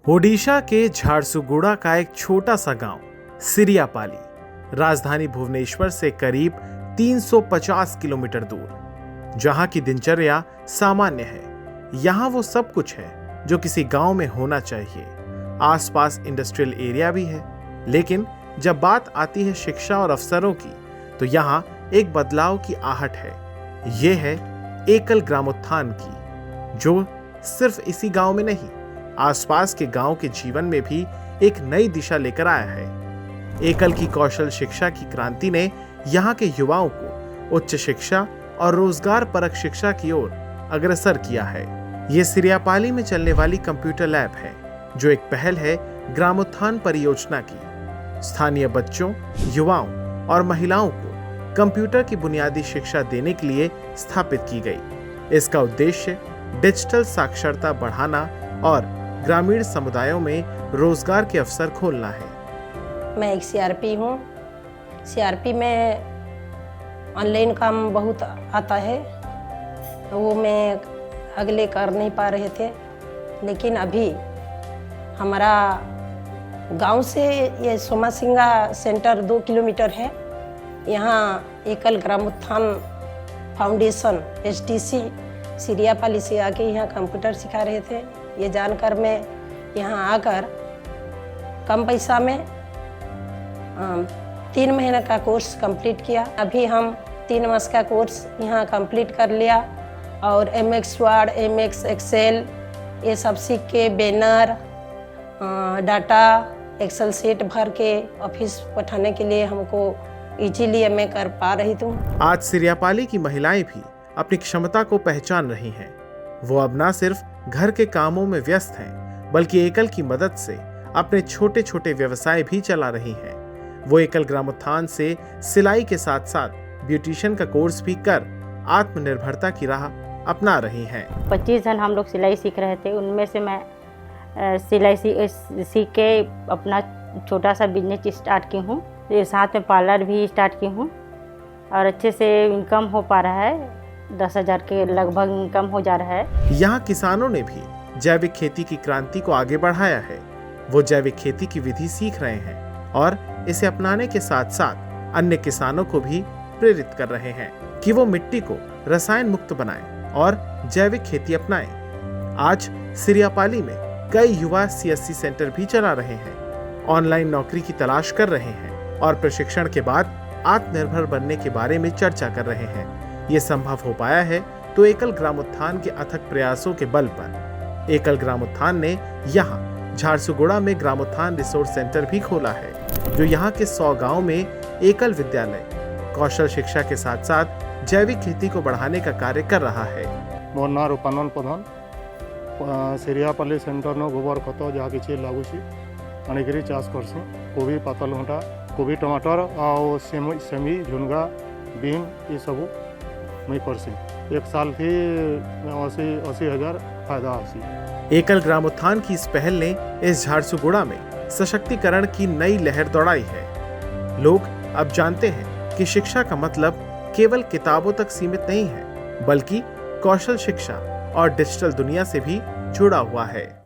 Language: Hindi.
ओडिशा के झारसुगुड़ा का एक छोटा सा गांव सिरियापाली राजधानी भुवनेश्वर से करीब 350 किलोमीटर दूर, जहां की दिनचर्या सामान्य है। यहां वो सब कुछ है जो किसी गांव में होना चाहिए। आसपास इंडस्ट्रियल एरिया भी है, लेकिन जब बात आती है शिक्षा और अवसरों की, तो यहाँ एक बदलाव की आहट है। ये है एकल ग्रामोत्थान की, जो सिर्फ इसी गांव में नहीं, आसपास के गांव के जीवन में भी एक नई दिशा लेकर आया है। एकल की कौशल शिक्षा की क्रांति ने यहाँ के युवाओं को उच्च शिक्षा और रोजगार परक शिक्षा की ओर अग्रसर किया है। ये सिरियापाली में चलने वाली कंप्यूटर लैब है, जो एक पहल है ग्रामोत्थान परियोजना की। स्थानीय बच्चों, युवाओं और महिलाओं को कंप्यूटर की बुनियादी शिक्षा देने के लिए स्थापित की गई। इसका उद्देश्य डिजिटल साक्षरता बढ़ाना और ग्रामीण समुदायों में रोजगार के अवसर खोलना है। मैं एक सीआरपी हूँ। सीआरपी में ऑनलाइन काम बहुत आता है, वो मैं अगले कर नहीं पा रहे थे, लेकिन अभी हमारा गांव से ये सोमासिंगा सेंटर 2 किलोमीटर है। यहाँ एकल ग्रामोत्थान फाउंडेशन STC सिरियापाली से आके यहाँ कंप्यूटर सिखा रहे थे। ये जानकर मैं यहाँ आकर कम पैसा में 3 महीने का कोर्स कंप्लीट किया। अभी हम 3 मास का कोर्स यहाँ कंप्लीट कर लिया और MX Word, MX Excel ये सब सीख के बैनर, डाटा, एक्सेल शीट भर के ऑफिस पठाने के लिए हमको इजीली मैं कर पा रही हूँ। आज सिरियापाली की महिलाएं भी अपनी क्षमता को पहचान रही हैं। वो अब ना सिर्फ घर के कामों में व्यस्त हैं, बल्कि एकल की मदद से अपने छोटे छोटे व्यवसाय भी चला रही हैं। वो एकल ग्रामोत्थान से सिलाई के साथ साथ ब्यूटिशियन का कोर्स भी कर आत्मनिर्भरता की राह अपना रही हैं। 25 जन हम लोग सिलाई सीख रहे थे, उनमें से मैं सिलाई सीख के अपना छोटा सा बिजनेस स्टार्ट की हूँ। साथ में पार्लर भी स्टार्ट की हूँ और अच्छे से इनकम हो पा रहा है। 10,000 के लगभग इनकम हो जा रहा है। यहाँ किसानों ने भी जैविक खेती की क्रांति को आगे बढ़ाया है। वो जैविक खेती की विधि सीख रहे हैं और इसे अपनाने के साथ साथ अन्य किसानों को भी प्रेरित कर रहे हैं कि वो मिट्टी को रसायन मुक्त बनाएं और जैविक खेती अपनाएं। आज सिरियापाली में कई युवा CSC सेंटर भी चला रहे हैं, ऑनलाइन नौकरी की तलाश कर रहे हैं और प्रशिक्षण के बाद आत्मनिर्भर बनने के बारे में चर्चा कर रहे हैं। ये संभव हो पाया है तो एकल ग्रामोत्थान के अथक प्रयासों के बल पर। एकल ग्रामोत्थान ने यहाँ झारसुगुड़ा में ग्रामोत्थान रिसोर्स सेंटर भी खोला है, जो यहाँ के 100 गांव में एकल विद्यालय, कौशल शिक्षा के साथ साथ जैविक खेती को बढ़ाने का कार्य कर रहा है। मोर ना रूपानन प्रधान सिरियापाली सेंटर न गोबर खत जहाँ किसी लगुच आनिक चाष करसु। कोबी, पातल घंटा, कोबी, टमाटर आ सेमी, झुनगा, बीन ये सब मैं करसी। एक साल थी 80,000 फायदा आसी। एकल ग्रामोत्थान की इस पहल ने इस झारसुगुड़ा में सशक्तिकरण की नई लहर दौड़ाई है। लोग अब जानते हैं कि शिक्षा का मतलब केवल किताबों तक सीमित नहीं है, बल्कि कौशल शिक्षा और डिजिटल दुनिया से भी जुड़ा हुआ है।